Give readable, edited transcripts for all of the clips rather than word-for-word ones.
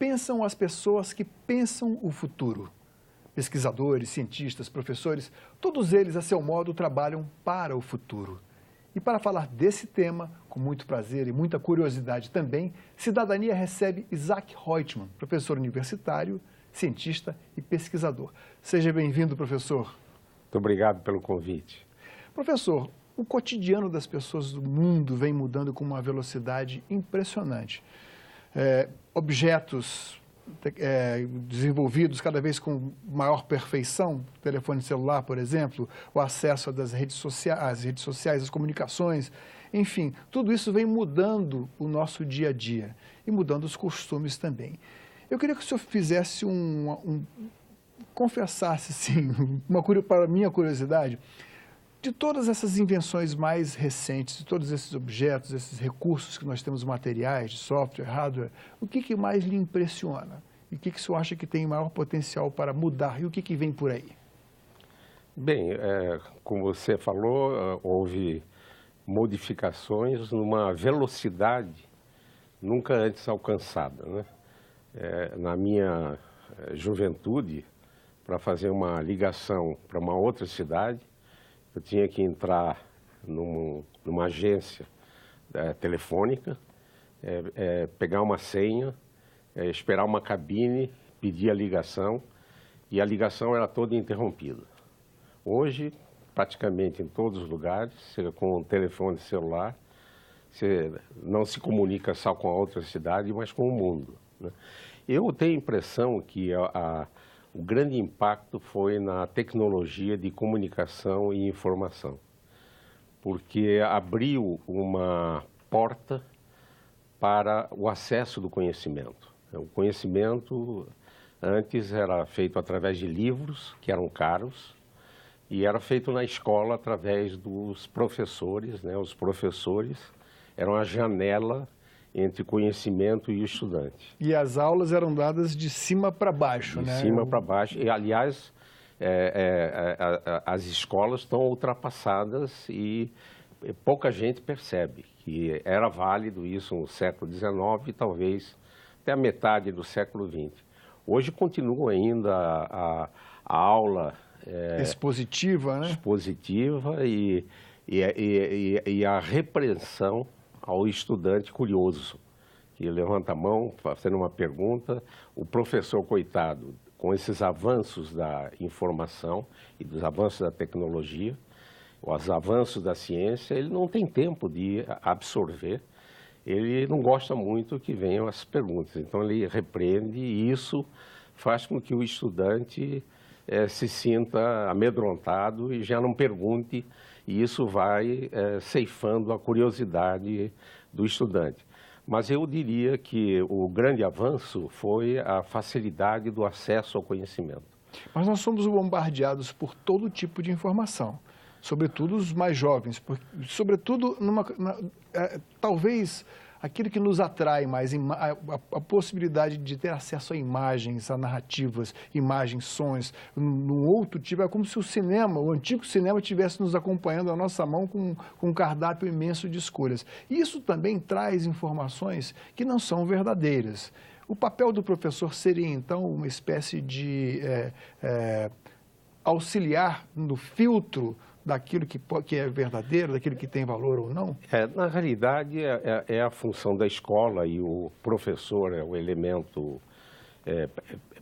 pensam as pessoas que pensam o futuro? Pesquisadores, cientistas, professores, todos eles, a seu modo, trabalham para o futuro. E para falar desse tema, com muito prazer e muita curiosidade também, Cidadania recebe Isaac Reutemann, professor universitário, cientista e pesquisador. Seja bem-vindo, professor. Muito obrigado pelo convite. Professor, o cotidiano das pessoas do mundo vem mudando com uma velocidade impressionante. Objetos desenvolvidos cada vez com maior perfeição, o telefone celular, por exemplo, o acesso às redes sociais, às comunicações, enfim, tudo isso vem mudando o nosso dia a dia e mudando os costumes também. Eu queria que o senhor fizesse confessasse, assim, para a minha curiosidade, de todas essas invenções mais recentes, de todos esses objetos, esses recursos que nós temos materiais, de software, hardware, o que mais lhe impressiona? E o que o senhor acha que tem maior potencial para mudar? E o que vem por aí? Bem, como você falou, houve modificações numa velocidade nunca antes alcançada, né? Na minha juventude, para fazer uma ligação para uma outra cidade, eu tinha que entrar numa agência telefônica, pegar uma senha, esperar uma cabine, pedir a ligação, e a ligação era toda interrompida. Hoje, praticamente em todos os lugares, seja com o telefone celular, você não se comunica só com a outra cidade, mas com o mundo, né? Eu tenho a impressão que o grande impacto foi na tecnologia de comunicação e informação, porque abriu uma porta para o acesso do conhecimento. O conhecimento antes era feito através de livros, que eram caros, e era feito na escola através dos professores, né? Os professores eram a janela entre conhecimento e o estudante. E as aulas eram dadas de cima para baixo, né? De cima para baixo. E, aliás, as escolas estão ultrapassadas e pouca gente percebe que era válido isso no século XIX e talvez até a metade do século XX. Hoje continua ainda a aula expositiva, né? Expositiva e a repreensão ao estudante curioso, que levanta a mão fazendo uma pergunta. O professor, coitado, com esses avanços da informação e dos avanços da tecnologia, os avanços da ciência, ele não tem tempo de absorver, ele não gosta muito que venham as perguntas, então ele repreende e isso faz com que o estudante se sinta amedrontado e já não pergunte, e isso vai ceifando a curiosidade do estudante. Mas eu diria que o grande avanço foi a facilidade do acesso ao conhecimento. Mas nós somos bombardeados por todo tipo de informação, sobretudo os mais jovens, sobretudo talvez aquilo que nos atrai mais, a possibilidade de ter acesso a imagens, a narrativas, imagens, sons, num outro tipo, é como se o antigo cinema estivesse nos acompanhando à nossa mão com um cardápio imenso de escolhas. E isso também traz informações que não são verdadeiras. O papel do professor seria, então, uma espécie de auxiliar no filtro daquilo que é verdadeiro, daquilo que tem valor ou não? Na realidade, é a função da escola e o professor é o elemento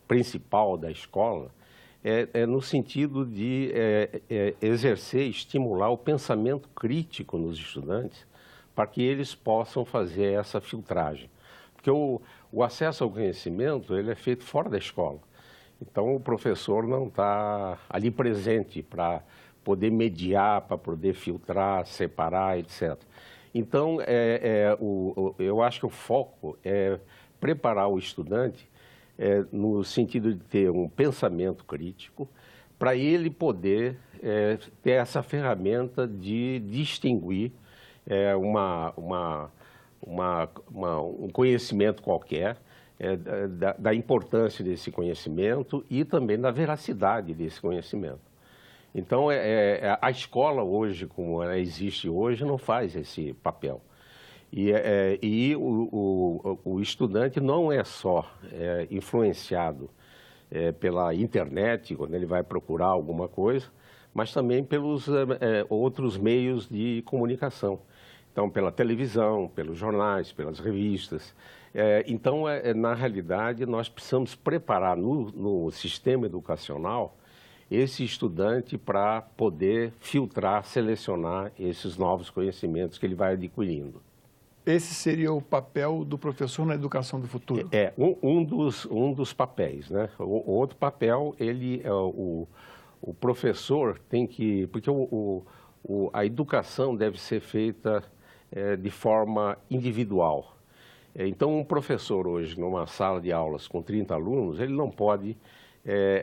principal da escola, no sentido de exercer, estimular o pensamento crítico nos estudantes para que eles possam fazer essa filtragem. Porque o acesso ao conhecimento ele é feito fora da escola. Então, o professor não está ali presente para poder mediar, para poder filtrar, separar, etc. Então, eu acho que o foco é preparar o estudante no sentido de ter um pensamento crítico, para ele poder ter essa ferramenta de distinguir um conhecimento qualquer, da importância desse conhecimento e também da veracidade desse conhecimento. Então, a escola hoje, como ela existe hoje, não faz esse papel. E o estudante não é só influenciado pela internet, quando ele vai procurar alguma coisa, mas também pelos outros meios de comunicação. Então, pela televisão, pelos jornais, pelas revistas. Então, na realidade, nós precisamos preparar no sistema educacional esse estudante para poder filtrar, selecionar esses novos conhecimentos que ele vai adquirindo. Esse seria o papel do professor na educação do futuro? Um dos papéis, né? O outro papel, o professor tem que... Porque a educação deve ser feita de forma individual. Então, um professor hoje, numa sala de aulas com 30 alunos, ele não pode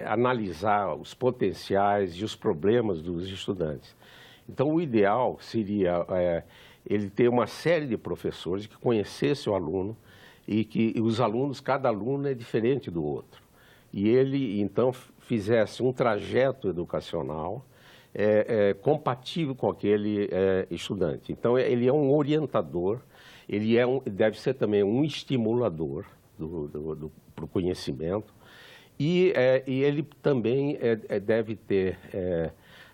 analisar os potenciais e os problemas dos estudantes. Então, o ideal seria ele ter uma série de professores que conhecessem o aluno e que os alunos, cada aluno é diferente do outro. E ele, então, fizesse um trajeto educacional compatível com aquele estudante. Então, ele é um orientador, ele deve ser também um estimulador para o conhecimento e ele também deve ter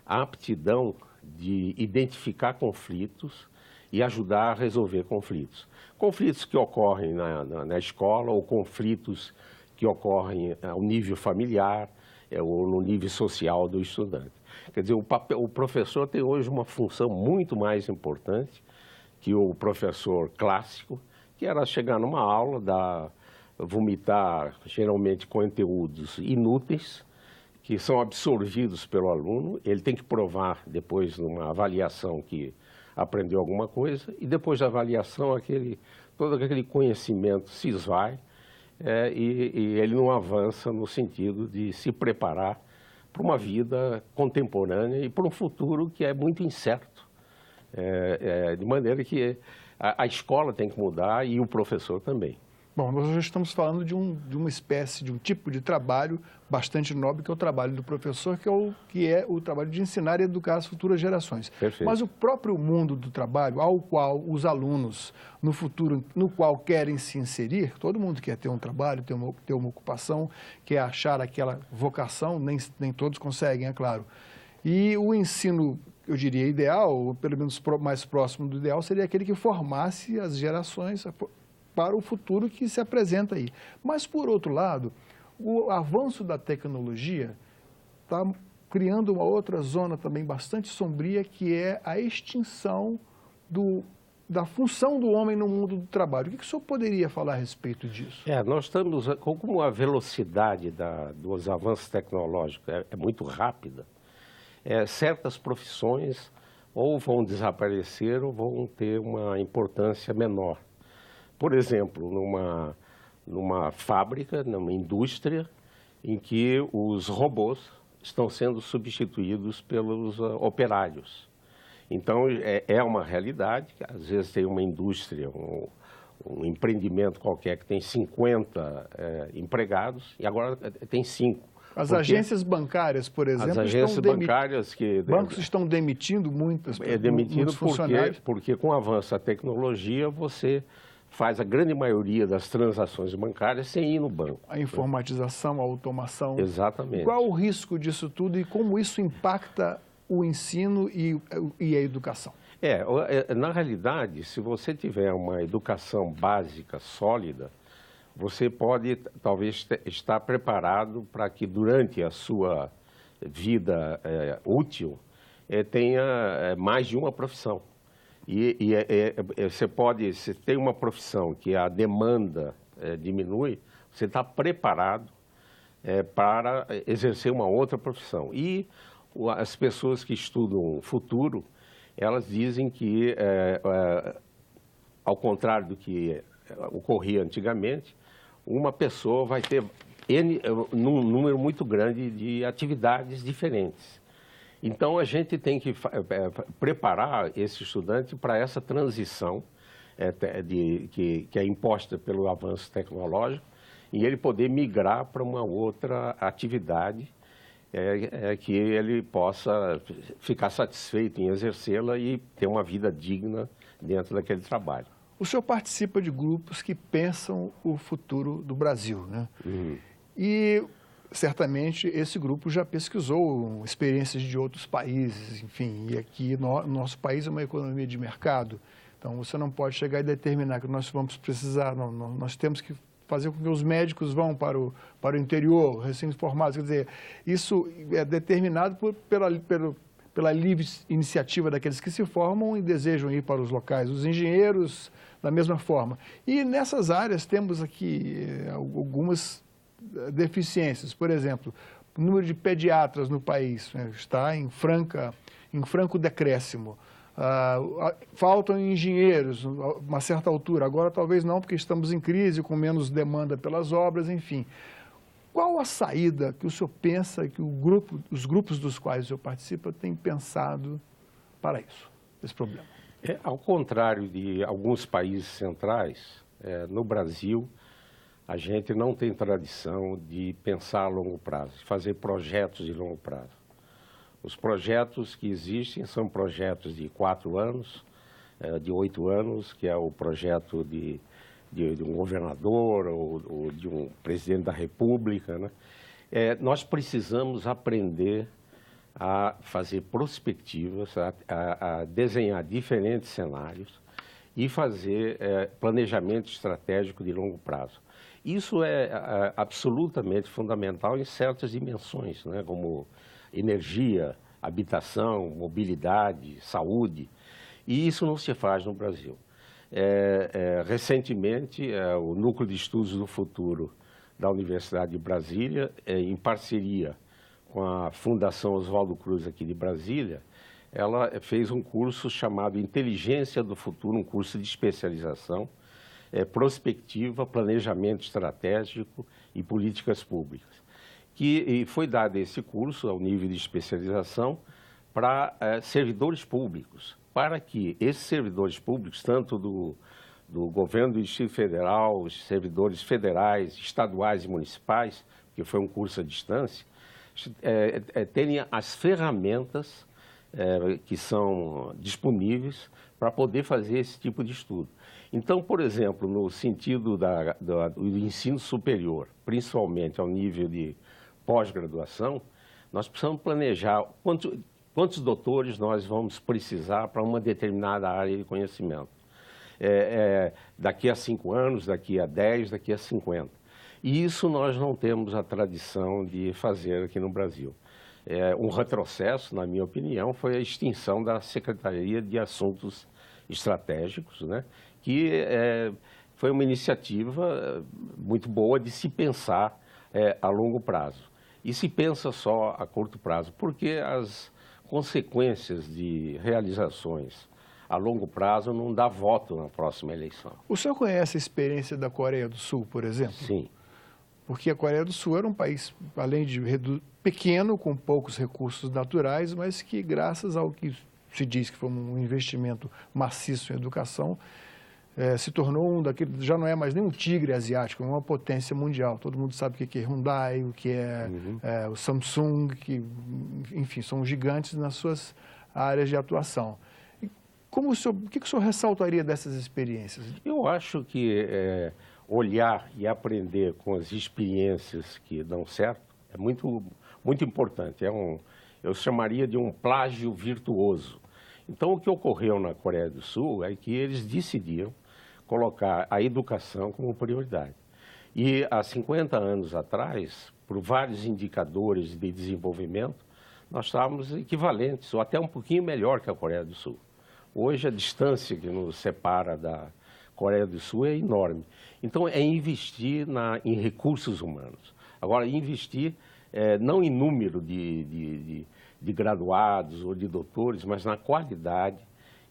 a aptidão de identificar conflitos e ajudar a resolver conflitos. Conflitos que ocorrem na escola ou conflitos que ocorrem ao nível familiar ou no nível social do estudante. Quer dizer, o professor tem hoje uma função muito mais importante que o professor clássico, que era chegar numa aula, vomitar geralmente conteúdos inúteis, que são absorvidos pelo aluno. Ele tem que provar depois numa avaliação que aprendeu alguma coisa, e depois da avaliação todo aquele conhecimento se esvai e ele não avança no sentido de se preparar para uma vida contemporânea e para um futuro que é muito incerto. De maneira que a escola tem que mudar e o professor também. Bom, nós já estamos falando de uma espécie, de um tipo de trabalho bastante nobre, que é o trabalho do professor, que é o trabalho de ensinar e educar as futuras gerações. Perfeito. Mas o próprio mundo do trabalho, ao qual os alunos, no futuro, no qual querem se inserir, todo mundo quer ter um trabalho, ter uma ocupação, quer achar aquela vocação, nem todos conseguem, é claro. E o ensino, eu diria, ideal, ou pelo menos mais próximo do ideal, seria aquele que formasse as gerações para o futuro que se apresenta aí. Mas, por outro lado, o avanço da tecnologia está criando uma outra zona também bastante sombria, que é a extinção da função do homem no mundo do trabalho. O que o senhor poderia falar a respeito disso? Nós estamos, como a velocidade dos avanços tecnológicos é muito rápida, certas profissões ou vão desaparecer ou vão ter uma importância menor. Por exemplo, numa fábrica, numa indústria, em que os robôs estão sendo substituídos pelos operários. Então, é uma realidade, que às vezes tem uma indústria, um empreendimento qualquer que tem 50 empregados e agora tem 5. As agências bancárias, por exemplo, as agências bancárias bancos estão demitindo muitos funcionários. Porque com o avanço da tecnologia, você faz a grande maioria das transações bancárias sem ir no banco. A informatização, a automação. Exatamente. Qual o risco disso tudo e como isso impacta o ensino e a educação? Na realidade, se você tiver uma educação básica sólida, você pode talvez estar preparado para que durante a sua vida útil tenha mais de uma profissão. Se tem uma profissão que a demanda diminui, você está preparado para exercer uma outra profissão. E as pessoas que estudam o futuro, elas dizem que, ao contrário do que ocorria antigamente, uma pessoa vai ter um número muito grande de atividades diferentes. Então, a gente tem que preparar esse estudante para essa transição que é imposta pelo avanço tecnológico e ele poder migrar para uma outra atividade que ele possa ficar satisfeito em exercê-la e ter uma vida digna dentro daquele trabalho. O senhor participa de grupos que pensam o futuro do Brasil, né? E certamente esse grupo já pesquisou experiências de outros países, enfim, e aqui nosso país é uma economia de mercado, então você não pode chegar e determinar que nós vamos precisar, nós temos que fazer com que os médicos vão para o interior, recém-formados, quer dizer, isso é determinado pela livre iniciativa daqueles que se formam e desejam ir para os locais, os engenheiros da mesma forma. E nessas áreas temos aqui algumas deficiências. Por exemplo, o número de pediatras no país, né, está em franco decréscimo. Faltam engenheiros, a uma certa altura. Agora talvez não, porque estamos em crise, com menos demanda pelas obras, enfim. Qual a saída que o senhor pensa que os grupos dos quais o senhor participa têm pensado para isso, esse problema? Ao contrário de alguns países centrais, no Brasil, a gente não tem tradição de pensar a longo prazo, de fazer projetos de longo prazo. Os projetos que existem são projetos de 4 anos, de 8 anos, que é o projeto de um governador ou de um presidente da República, né? Nós precisamos aprender a fazer prospectivas, a desenhar diferentes cenários e fazer planejamento estratégico de longo prazo. Isso é absolutamente fundamental em certas dimensões, né, como energia, habitação, mobilidade, saúde, e isso não se faz no Brasil. Recentemente, o Núcleo de Estudos do Futuro da Universidade de Brasília, em parceria com a Fundação Oswaldo Cruz aqui de Brasília, ela fez um curso chamado Inteligência do Futuro, um curso de especialização, prospectiva, planejamento estratégico e políticas públicas. E foi dado esse curso ao nível de especialização para servidores públicos, para que esses servidores públicos, tanto do governo do Distrito Federal, os servidores federais, estaduais e municipais, que foi um curso à distância, tenham as ferramentas que são disponíveis para poder fazer esse tipo de estudo. Então, por exemplo, no sentido do ensino superior, principalmente ao nível de pós-graduação, nós precisamos planejar quantos doutores nós vamos precisar para uma determinada área de conhecimento. Daqui a 5 anos, daqui a 10, daqui a 50. E isso nós não temos a tradição de fazer aqui no Brasil. Um retrocesso, na minha opinião, foi a extinção da Secretaria de Assuntos Estratégicos, né? Que foi uma iniciativa muito boa de se pensar a longo prazo. E se pensa só a curto prazo, porque as consequências de realizações a longo prazo não dá voto na próxima eleição. O senhor conhece a experiência da Coreia do Sul, por exemplo? Sim. Porque a Coreia do Sul era um país, além de pequeno, com poucos recursos naturais, mas que, graças ao que se diz que foi um investimento maciço em educação, se tornou um daqueles, já não é mais nem um tigre asiático, é uma potência mundial. Todo mundo sabe o que é Hyundai, o que é o Samsung, que, enfim, são gigantes nas suas áreas de atuação. O que o senhor ressaltaria dessas experiências? Eu acho que olhar e aprender com as experiências que dão certo é muito, muito importante. Eu chamaria de um plágio virtuoso. Então, o que ocorreu na Coreia do Sul é que eles decidiram colocar a educação como prioridade. E há 50 anos atrás, por vários indicadores de desenvolvimento, nós estávamos equivalentes, ou até um pouquinho melhor que a Coreia do Sul. Hoje, a distância que nos separa da Coreia do Sul é enorme. Então, é investir em recursos humanos. Agora, investir não em número de graduados ou de doutores, mas na qualidade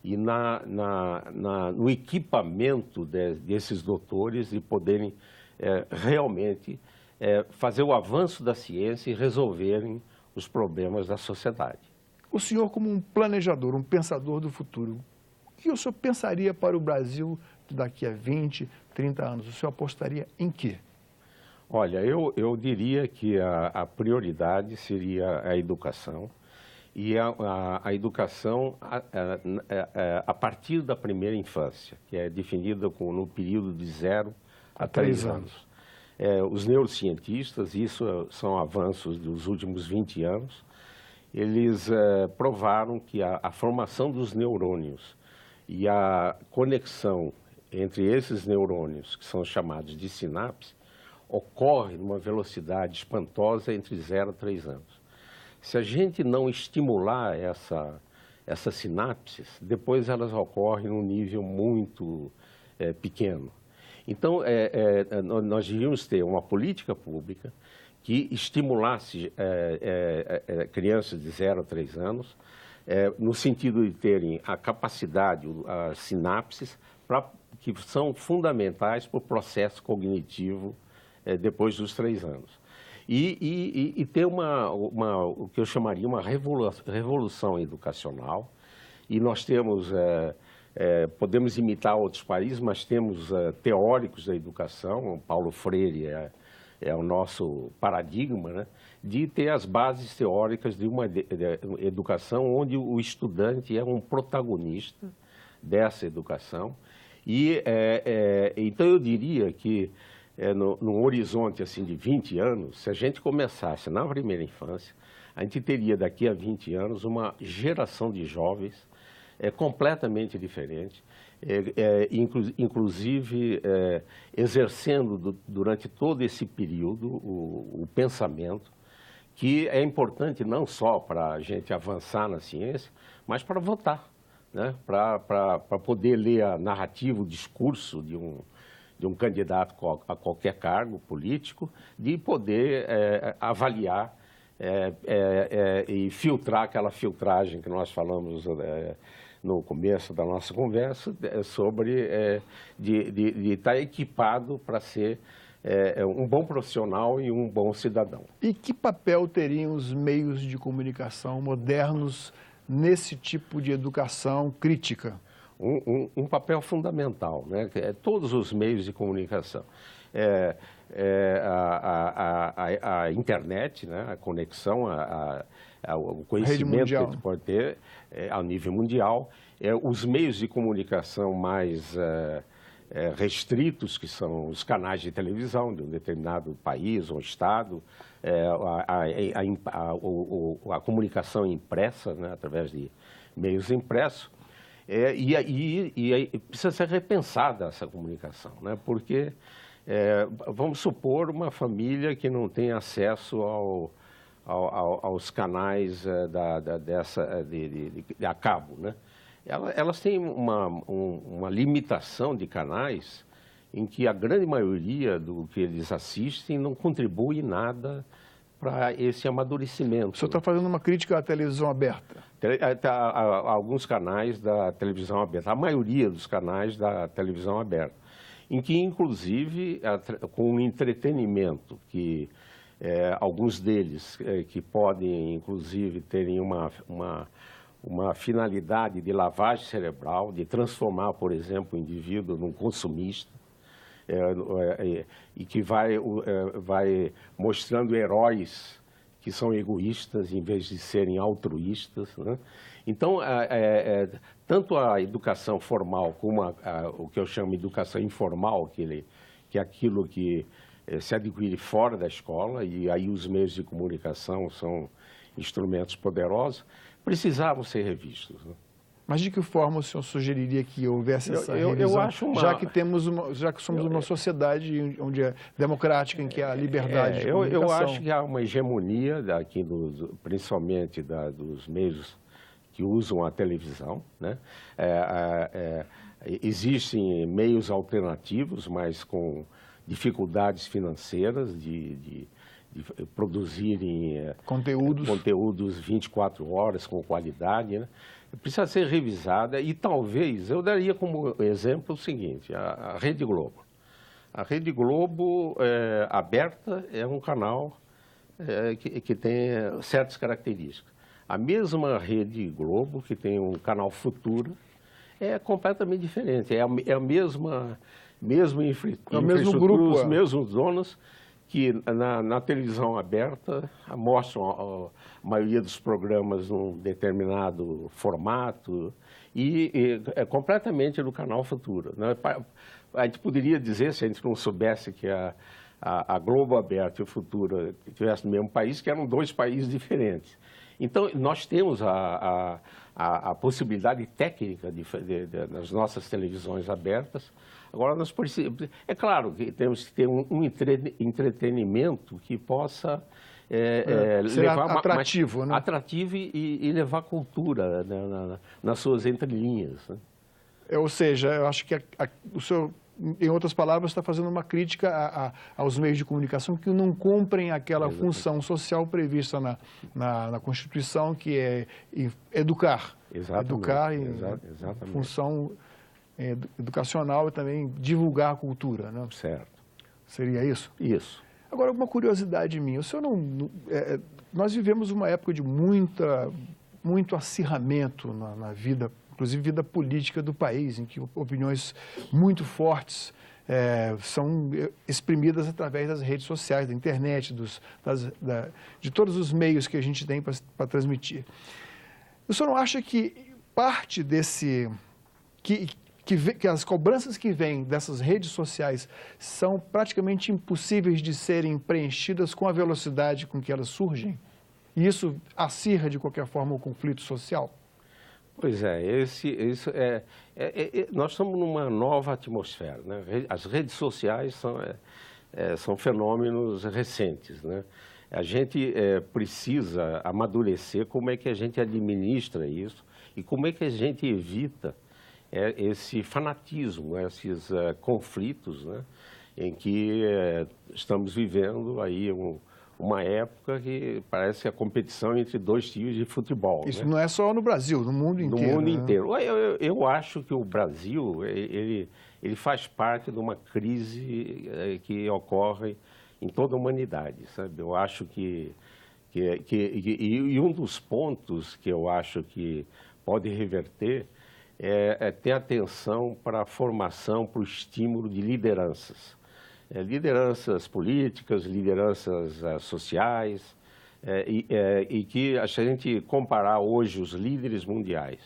e no equipamento desses doutores e poderem realmente fazer o avanço da ciência e resolverem os problemas da sociedade. O senhor, como um planejador, um pensador do futuro, o que o senhor pensaria para o Brasil daqui a 20, 30 anos? O senhor apostaria em quê? Olha, eu diria que a prioridade seria a educação e a educação a partir da primeira infância, que é definida no período de 0 a 3 anos. Os neurocientistas, isso são avanços dos últimos 20 anos, eles provaram que a formação dos neurônios e a conexão entre esses neurônios, que são chamados de sinapse, ocorre numa velocidade espantosa entre 0 a 3 anos. Se a gente não estimular essas sinapses, depois elas ocorrem num nível muito pequeno. Então, nós devíamos ter uma política pública que estimulasse crianças de 0 a 3 anos, no sentido de terem a capacidade, as sinapses, que são fundamentais para o processo cognitivo depois dos 3 anos. E ter o que eu chamaria uma revolução educacional. E nós temos, podemos imitar outros países, mas temos teóricos da educação, Paulo Freire é o nosso paradigma, né, de ter as bases teóricas de uma educação onde o estudante é um protagonista dessa educação. E, então, eu diria que, num horizonte assim, de 20 anos, se a gente começasse na primeira infância, a gente teria daqui a 20 anos uma geração de jovens completamente diferente, inclusive exercendo durante todo esse período o pensamento, que é importante não só para a gente avançar na ciência, mas para votar, né? Para poder ler a narrativa, o discurso de um candidato a qualquer cargo político, de poder avaliar e filtrar aquela filtragem que nós falamos no começo da nossa conversa, sobre de estar equipado para ser um bom profissional e um bom cidadão. E que papel teriam os meios de comunicação modernos nesse tipo de educação crítica? Um papel fundamental, né? Todos os meios de comunicação. A internet, né? A conexão, o conhecimento que a gente pode ter ao nível mundial, os meios de comunicação mais restritos, que são os canais de televisão de um determinado país ou estado, a comunicação impressa, né? Através de meios impressos. E precisa ser repensada essa comunicação, né? Porque, vamos supor, uma família que não tem acesso aos canais a cabo, né? Elas têm uma limitação de canais em que a grande maioria do que eles assistem não contribui nada para esse amadurecimento. O senhor está fazendo uma crítica à televisão aberta? Alguns canais da televisão aberta, a maioria dos canais da televisão aberta, em que, inclusive, com o entretenimento, que alguns deles que podem, inclusive, terem uma finalidade de lavagem cerebral, de transformar, por exemplo, o indivíduo num consumista, e que vai mostrando heróis que são egoístas em vez de serem altruístas, né? Então, tanto a educação formal como o que eu chamo de educação informal, que é aquilo que se adquire fora da escola, e aí os meios de comunicação são instrumentos poderosos, precisavam ser revistos, né? Mas de que forma o senhor sugeriria que houvesse essa revisão? Eu acho já que somos uma sociedade onde é democrática, em que há liberdade de comunicação. Eu acho que há uma hegemonia, principalmente dos meios que usam a televisão, né? Existem meios alternativos, mas com dificuldades financeiras de produzirem conteúdos 24 horas com qualidade, né? Precisa ser revisada e talvez, eu daria como exemplo o seguinte, a Rede Globo. A Rede Globo aberta é um canal que tem certas características. A mesma Rede Globo, que tem um canal Futura, é completamente diferente. É a mesma infraestrutura, grupo, os mesmos donos, que na televisão aberta mostram a maioria dos programas num determinado formato e é completamente no canal Futura, né? A gente poderia dizer, se a gente não soubesse que a Globo Aberta e o Futura estivessem no mesmo país, que eram dois países diferentes. Então, nós temos a possibilidade técnica das nossas televisões abertas. Agora, nós precisamos... É claro que temos que ter um entretenimento que possa levar atrativo, né? Atrativo e levar cultura, né, nas suas entrelinhas, né? Ou seja, eu acho que o senhor, em outras palavras, está fazendo uma crítica aos meios de comunicação que não cumprem aquela função social prevista na Constituição, que é educar. Exatamente. Educar Exatamente. Função educacional e também divulgar a cultura, né? Certo. Seria isso? Isso. Agora, uma curiosidade minha. O senhor nós vivemos uma época de muito acirramento na vida, inclusive vida política do país, em que opiniões muito fortes são exprimidas através das redes sociais, da internet, de todos os meios que a gente tem para transmitir. O senhor não acha que parte desse... que as cobranças que vêm dessas redes sociais são praticamente impossíveis de serem preenchidas com a velocidade com que elas surgem? E isso acirra, de qualquer forma, o conflito social? Pois é, nós estamos numa nova atmosfera, né? As redes sociais são fenômenos recentes, né? A gente precisa amadurecer como é que a gente administra isso e como é que a gente evita esse fanatismo, esses conflitos, né? Em que estamos vivendo aí uma época que parece a competição entre dois times de futebol. Isso, né? Não Não é só no Brasil, no mundo inteiro. No mundo né? inteiro. Eu acho que o Brasil ele faz parte de uma crise que ocorre em toda a humanidade, sabe? Eu acho e um dos pontos que eu acho que pode reverter é ter atenção para a formação, para o estímulo de lideranças. Lideranças políticas, lideranças sociais, e que a gente comparar hoje os líderes mundiais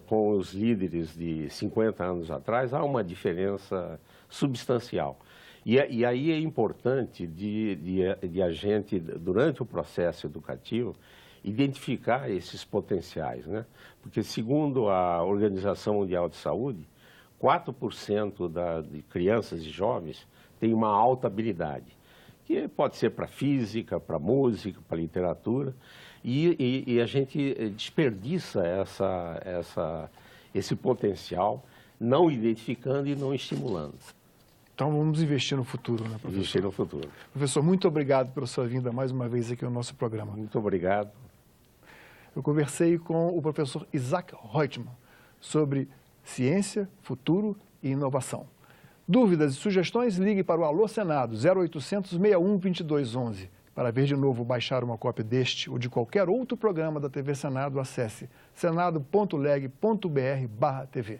com os líderes de 50 anos atrás, há uma diferença substancial. E aí é importante de a gente, durante o processo educativo, identificar esses potenciais, né? Porque, segundo a Organização Mundial de Saúde, 4% de crianças e jovens têm uma alta habilidade, que pode ser para física, para música, para literatura, e a gente desperdiça esse potencial, não identificando e não estimulando. Então, vamos investir no futuro, né, professor? Investir no futuro. Professor, muito obrigado pela sua vinda mais uma vez aqui ao nosso programa. Muito obrigado. Eu conversei com o professor Isaac Reutemann sobre ciência, futuro e inovação. Dúvidas e sugestões, ligue para o Alô Senado, 0800 61 2211. Para ver de novo ou baixar uma cópia deste ou de qualquer outro programa da TV Senado, acesse senado.leg.br/TV.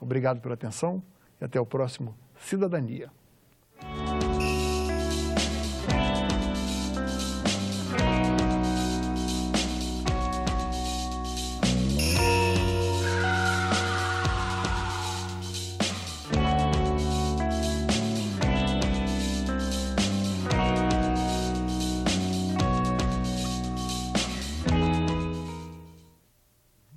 Obrigado pela atenção e até o próximo Cidadania.